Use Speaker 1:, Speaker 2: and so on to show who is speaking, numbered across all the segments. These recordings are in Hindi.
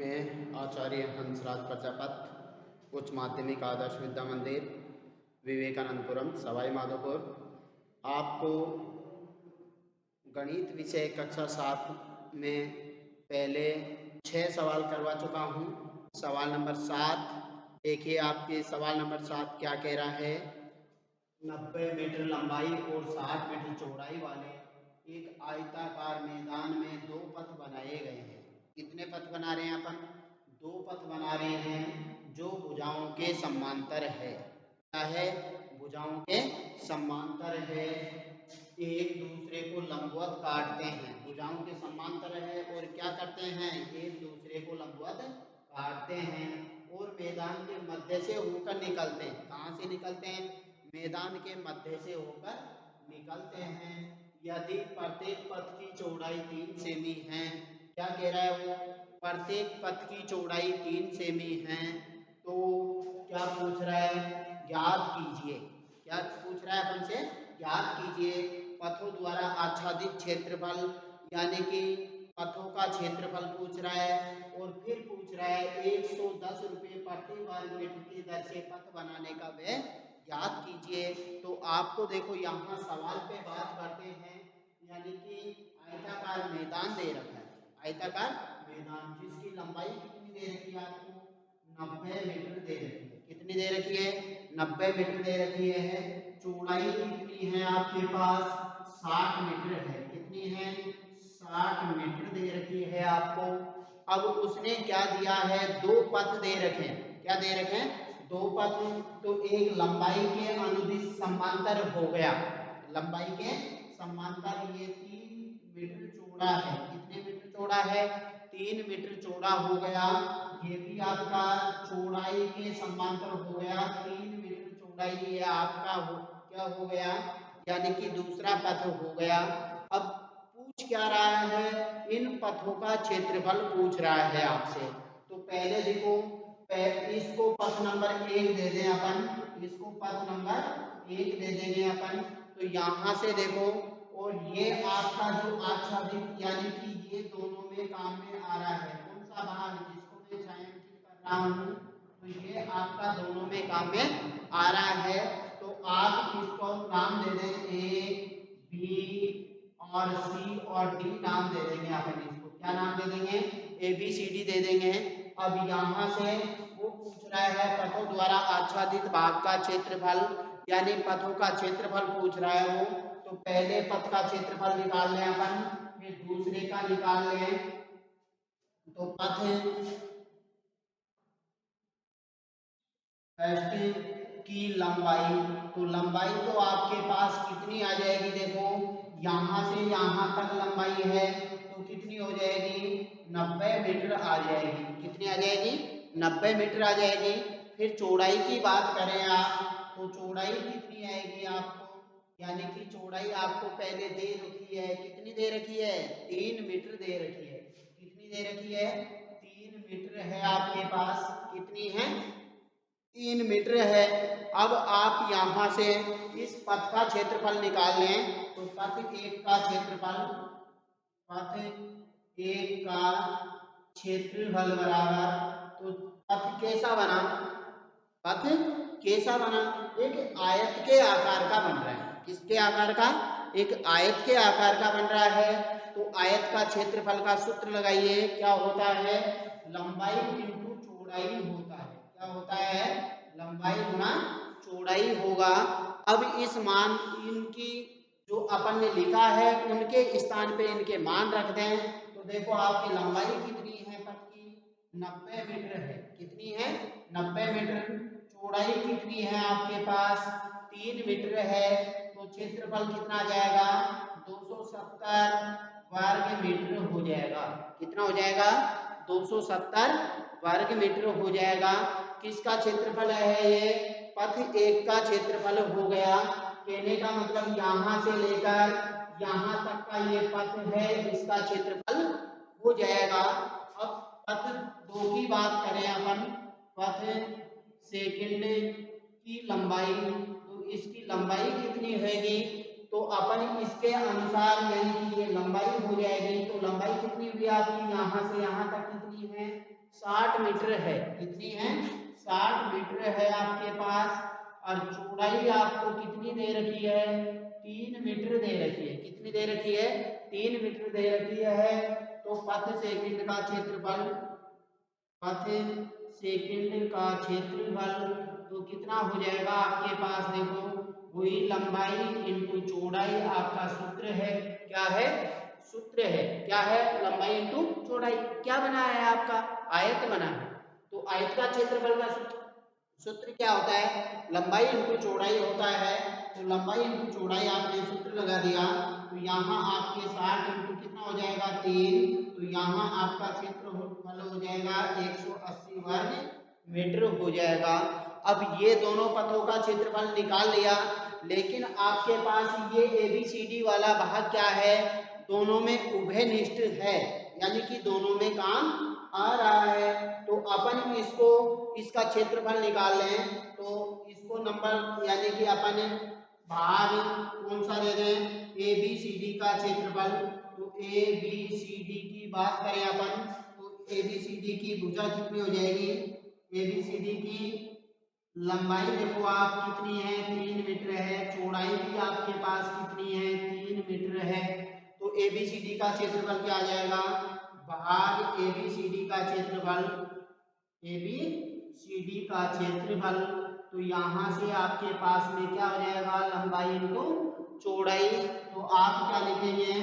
Speaker 1: मैं आचार्य हंसराज प्रजापत उच्च माध्यमिक आदर्श विद्या मंदिर विवेकानंदपुरम सवाई माधोपुर आपको गणित विषय कक्षा 7 में पहले 6 सवाल करवा चुका हूँ। सवाल नंबर 7 देखिए, आपके सवाल नंबर 7 क्या कह रहा है। 90 मीटर लंबाई और 60 मीटर चौड़ाई वाले एक आयताकार मैदान में 2 पथ बनाए गए हैं। कितने पथ बना रहे हैं अपन? 2 पथ बना रहे हैं जो भुजाओं के समांतर है। क्या है? भुजाओं के समांतर है, एक दूसरे को लंबवत काटते हैं। भुजाओं के समांतर है और क्या करते हैं? एक दूसरे को लंबवत काटते हैं और मैदान के मध्य से होकर निकलते हैं। कहाँ से निकलते हैं? मैदान के मध्य से होकर निकलते हैं। यदि प्रत्येक पथ की चौड़ाई 3 सेमी है, क्या कह रहा है वो? प्रत्येक पथ की चौड़ाई 3 सेमी है, तो क्या पूछ रहा है? ज्ञात कीजिए। क्या पूछ रहा है अपन से? ज्ञात कीजिए पथों द्वारा आच्छादित क्षेत्रफल, यानी कि पथों का क्षेत्रफल पूछ रहा है। और फिर पूछ रहा है 110 रुपये प्रति वर्ग मीटर की दर से पथ बनाने का व्यय ज्ञात कीजिए। तो आपको देखो यहाँ सवाल पे बात करते हैं, यानी कि आयताकार मैदान दे रखा है। आयताकार मैदान जिसकी लंबाई कितनी दे रखी है आपको? 90 मीटर दे रखी है। कितनी दे रखी है? 90 मीटर दे रखी है। चौड़ाई कितनी है आपके पास? 60 मीटर है। कितनी है? 60 मीटर दे रखी है आपको। अब उसने क्या दिया है? 2 पथ दे रखे हैं। क्या दे रखे हैं? 2 पथ। तो एक लंबाई के अनुदिश समांतर हो गया। लंबाई के समांतर ये 3 मीटर चौड़ा है। कितने मीटर चौड़ा है? 3 मीटर चौड़ा हो गया। ये भी आपका चौड़ाई के समांतर हो गया। 3 मीटर चौड़ाई ये आपका क्या हो गया? यानी कि दूसरा पथ हो गया। अब पूछ क्या रहा है? इन पथों का क्षेत्रफल पूछ रहा है आपसे। तो पहले देखो, इसको पथ नंबर 1 दे दें अपन। इसको पथ नंबर 1 दे देंगे अपन। तो यहाँ से देखो, और ये आपका जो आच्छादित, यानी कि ये दोनों में काम में आ रहा है। कौन सा भाग जिसको मैं छायांकित कर रहा हूँ? तो ये आपका दोनों में काम में आ रहा है। तो आप इसको नाम दे दें ए, बी और सी और डी नाम दे देंगे अपन इसको। क्या नाम दे देंगे? ए बी सी डी दे देंगे। अब यहाँ से वो पूछ रहा है पथों द्वारा आच्छादित भाग का क्षेत्रफल, यानी पथों का क्षेत्रफल पूछ रहा है वो। तो पहले पथ का क्षेत्रफल निकाल लें अपन, फिर दूसरे का निकाल लें। तो पथ की लंबाई, तो लंबाई तो आपके पास कितनी आ जाएगी? देखो, यहाँ से यहाँ तक लंबाई है तो कितनी हो जाएगी? 90 मीटर आ जाएगी। कितनी आ जाएगी? 90 मीटर आ जाएगी। फिर चौड़ाई की बात करें आप, तो चौड़ाई कितनी आएगी आपको? यानी कि चौड़ाई आपको पहले दे रखी है। कितनी दे रखी है? 3 मीटर दे रखी है। कितनी दे रखी है? 3 मीटर है आपके पास। कितनी है? 3 मीटर है। अब आप यहाँ से इस पथ का क्षेत्रफल निकाल लें। तो पथ 1 का क्षेत्रफल, पथ 1 का क्षेत्रफल बराबर, तो पथ कैसा बना? पथ कैसा बना? एक आयत के आकार का बन रहा है। किसके आकार का? एक आयत के आकार का बन रहा है। तो आयत का क्षेत्रफल का सूत्र लगाइए। क्या होता है? लंबाई इंटू चौड़ाई होता है। क्या होता है? लंबाई गुना चौड़ाई होगा। अब इस मान, इनकी जो अपन ने लिखा है उनके स्थान पे इनके मान रख दें। तो देखो आपकी लंबाई कितनी है पथ की? 90 मीटर है। कितनी है? 90 मीटर। चौड़ाई कितनी है आपके पास? 3 मीटर है। तो क्षेत्रफल कितना आ जाएगा? 270 वर्ग मीटर हो जाएगा। कितना हो जाएगा? 270 वर्ग मीटर हो जाएगा। किसका क्षेत्रफल है ये? पथ 1 का क्षेत्रफल हो गया। कहने का मतलब यहाँ से लेकर यहाँ तक का ये पथ है, इसका क्षेत्रफल हो जाएगा। अब पथ 2 की बात करें अपन, पथ सेकंड की लंबाई, तो इसकी लंबाई कितनी होगी? तो अपन इसके अनुसार यानी कि ये लंबाई हो जाएगी। तो लंबाई कितनी हुई आपकी, यहाँ से यहाँ तक कितनी है, 60 मीटर है। कितनी है, 60 मीटर है आपके पास। और चौड़ाई आपको कितनी दे रखी है, 3 मीटर दे रखी है। कितनी दे रखी है, 3 मीटर दे रखी है। तो पथ सेकंड का क्षेत्रफल, पथ सेकंड का क्षेत्रफल तो कितना हो जाएगा आपके पास, देखो वही लंबाई इंटू चौड़ाई आपका सूत्र है। क्या है, सूत्र है, क्या है, लंबाई इंटू चौड़ाई। क्या बना है आपका, आयत बना है। तो आयत का क्षेत्रफल का सूत्र, सूत्र क्या होता है, लंबाई इंटू चौड़ाई होता है। तो लंबाई इंटू चौड़ाई आपने सूत्र लगा दिया। तो यहाँ आपके 60 इंटू कितना हो जाएगा, 3। तो यहाँ आपका क्षेत्रफल हो जाएगा 180 वर्ग मीटर हो जाएगा। अब ये दोनों पथों का क्षेत्रफल निकाल लिया, लेकिन आपके पास ये ABCD वाला भाग क्या है, दोनों में उभयनिष्ठ है, यानी कि दोनों में काम आ रहा है। तो अपन इसको, इसका क्षेत्रफल निकाल लें। तो इसको नंबर यानी कि अपन भाग कौन सा दे दें, ABCD का क्षेत्रफल। तो ABCD की बात करें अपन, तो ABCD की भुजा कितनी हो जाएगी, ABCD की लंबाई देखो आप कितनी है, 3 मीटर है। चौड़ाई भी आपके पास कितनी है, 3 मीटर है। तो ABCD का क्षेत्रफल क्या आ जाएगा, भाग ABCD का क्षेत्रफल, ABCD का क्षेत्रफल। तो यहाँ से आपके पास में क्या हो जाएगा, लंबाई इंटू चौड़ाई। तो आप क्या लिखेंगे,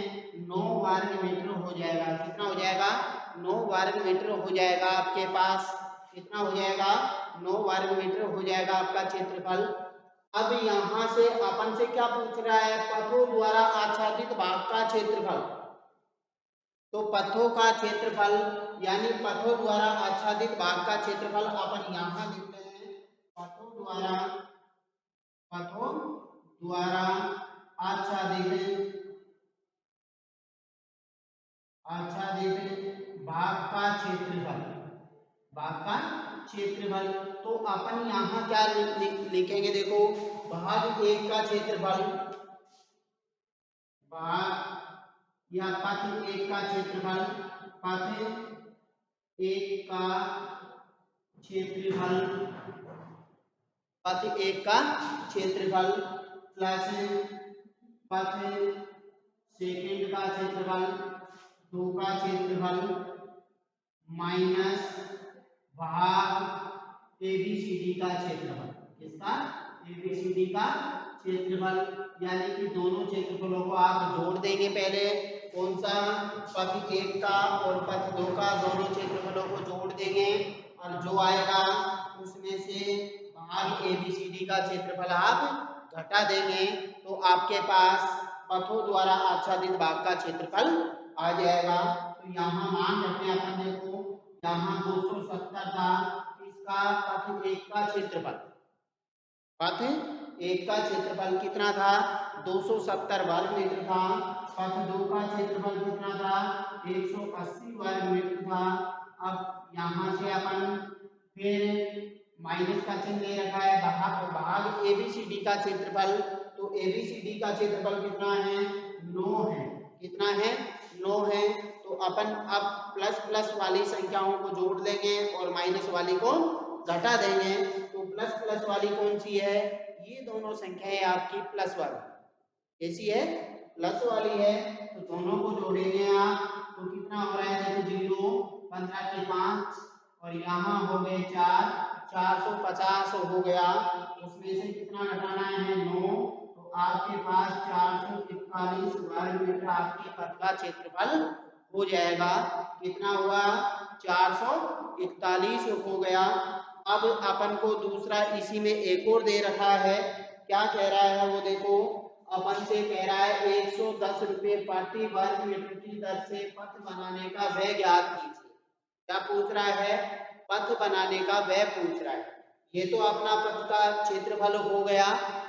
Speaker 1: 9 वर्ग मीटर हो जाएगा। कितना हो जाएगा, 9 वर्ग मीटर हो जाएगा आपके पास। कितना हो जाएगा, 9 वर्ग मीटर हो जाएगा आपका क्षेत्रफल। अब यहाँ से अपन से क्या पूछ रहा है, पथों द्वारा आच्छादित भाग का क्षेत्रफल। तो पथों का क्षेत्रफल यानी पथों द्वारा आच्छादित भाग का क्षेत्रफल अपन यहाँ लिखते हैं, पथों द्वारा, पथों द्वारा आच्छादित, आच्छादित भाग का क्षेत्रफल, भाग का क्षेत्रफल। तो अपन यहाँ क्या लिखेंगे, देखो भाग 1 का क्षेत्रफल, भाग या पथ 1 का क्षेत्रफल, पथ 1 का क्षेत्रफल, पथ 1 का क्षेत्रफल प्लस पथ सेकंड का क्षेत्रफल, 2 का क्षेत्रफल माइनस भाग ABCD का क्षेत्रफल। किसका, ABCD का क्षेत्रफल। यानी कि दोनों क्षेत्रफलों को आप जोड़ देंगे पहले, कौन सा, पथ 1 का और पथ 2 का, दोनों क्षेत्रफलों को जोड़ देंगे और जो आएगा उसमें से भाग ABCD का क्षेत्रफल आप घटा देंगे। तो आपके पास पथों द्वारा आच्छादित भाग का क्षेत्रफल आ जाएगा। तो यहाँ मान रखें अपन, देखो यहाँ 270 था, इसका पथ 1 का क्षेत्रफल, पथ 1 का क्षेत्रफल कितना था, 270 वर्ग मीटर था। पथ 2 का क्षेत्रफल कितना था, 180 वर्ग मीटर था। अब यहाँ से अपन फिर माइनस का चिन्ह दे रखा है, भाग ABCD का क्षेत्रफल। तो ABCD का क्षेत्रफल कितना है, 9 है। कितना है, 9 है। तो अपन अब प्लस प्लस वाली संख्याओं को जोड़ देंगे और माइनस वाली को घटा देंगे। तो प्लस प्लस वाली कौन सी है, ये दोनों संख्याएं आपकी प्लस वाली, कैसी है, प्लस वाली है। तो दोनों को जोड़ेंगे आप, तो कितना हो रहा है, देखो 0, 15 के 5 और यहाँ हो गए 4, 450 हो गया। उसमें से कितना घटाना है, 9। तो आपके पास 441 वर्ग मीटर आपके पथ का क्षेत्रफल हो जाएगा। कितना हुआ, 441 हो गया। अब अपन को दूसरा इसी में एक और दे रखा है, क्या कह रहा है वो देखो, अपन से कह रहा है 110 रुपये प्रति वर्ग मीटर की दर से पथ बनाने का व्यय ज्ञात कीजिए। क्या पूछ रहा है, पथ बनाने का व्यय पूछ रहा है। ये तो अपना पथ का क्षेत्रफल हो गया।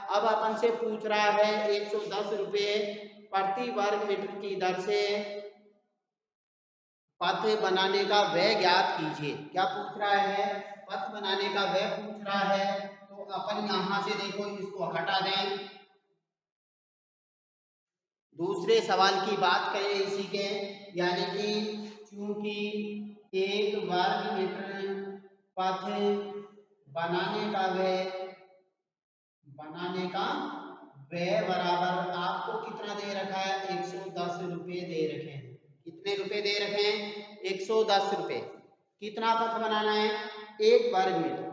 Speaker 1: अब अपन से पूछ रहा है 110 रुपये प्रति वर्ग मीटर की दर से पथ बनाने का व्यय ज्ञात कीजिए। क्या पूछ रहा है, पथ बनाने का व्यय पूछ रहा है। तो अपन यहाँ से देखो इसको हटा दें, दूसरे सवाल की बात करें इसी के, यानी कि चूंकि 1 वर्ग मीटर पथ बनाने का व्यय बराबर आपको कितना दे रखा है, 110 रुपये दे रखे हैं। कितने रुपए दे रखे हैं, 110 रुपये। कितना पथ बनाना है, 1 वर्ग मीटर।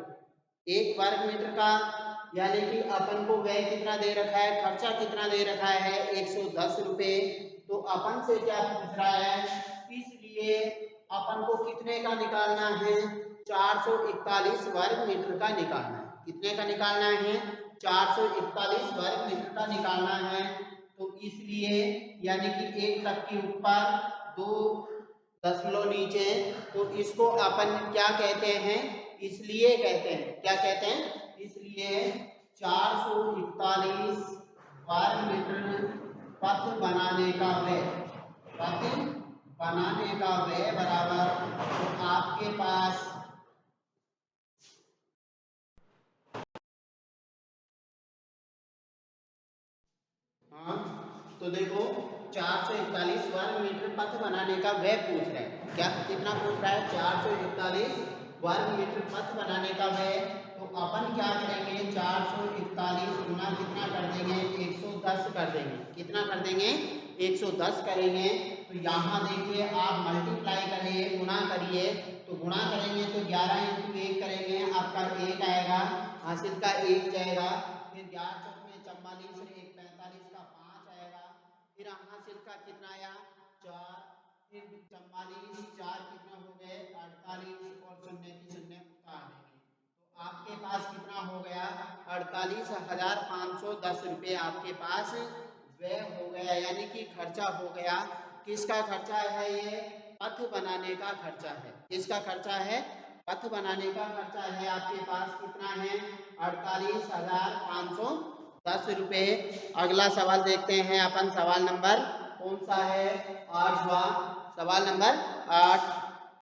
Speaker 1: 1 वर्ग मीटर का यानी कि अपन को व्यय कितना दे रखा है, खर्चा कितना दे रखा है, 110 रुपये। तो अपन से क्या पूछ रहा है, इसलिए अपन को कितने का निकालना है, 441 वर्ग मीटर का निकालना है। कितने का निकालना है, 441 वर्ग मीटर का निकालना है। तो इसलिए यानी कि 1 तक के ऊपर 2 दशमलव नीचे, तो इसको अपन क्या कहते हैं, इसलिए कहते हैं, क्या कहते हैं, इसलिए 441 वर्ग मीटर पथ बनाने का व्यय, पथ बनाने का व्यय बराबर, तो आपके पास हाँ, तो देखो 441 वर्ग मीटर पथ बनाने का व्यय पूछ रहा है। क्या कितना पूछ रहा है, 441 वर्ग मीटर पथ बनाने का व्यय। तो अपन क्या करेंगे, 441 गुना कितना कर देंगे, 110 कर देंगे। कितना कर देंगे, 110 करेंगे। तो यहाँ देखिए आप मल्टीप्लाई करिए, गुणा करिए। तो गुणा करेंगे तो 11 × 1 करेंगे, आपका 1 आएगा, हासिल का 1 जाएगा, फिर 11 चौक में 44, 1 45 का 5 आएगा, फिर हासिल का कितना आया, 4, फिर 44, 4 कितना हो गए, 48, और शून्य की शून्य उतार देंगे। तो आपके पास कितना हो गया, 48,510 रुपये आपके पास व्यय हो गया, यानी कि खर्चा हो गया। किसका खर्चा है, ये पथ बनाने का खर्चा है। किसका खर्चा है, पथ बनाने का खर्चा है। आपके पास कितना है, 48,510 रुपये। अगला सवाल देखते हैं अपन, सवाल नंबर कौन सा है, 8वां, सवाल नंबर 8।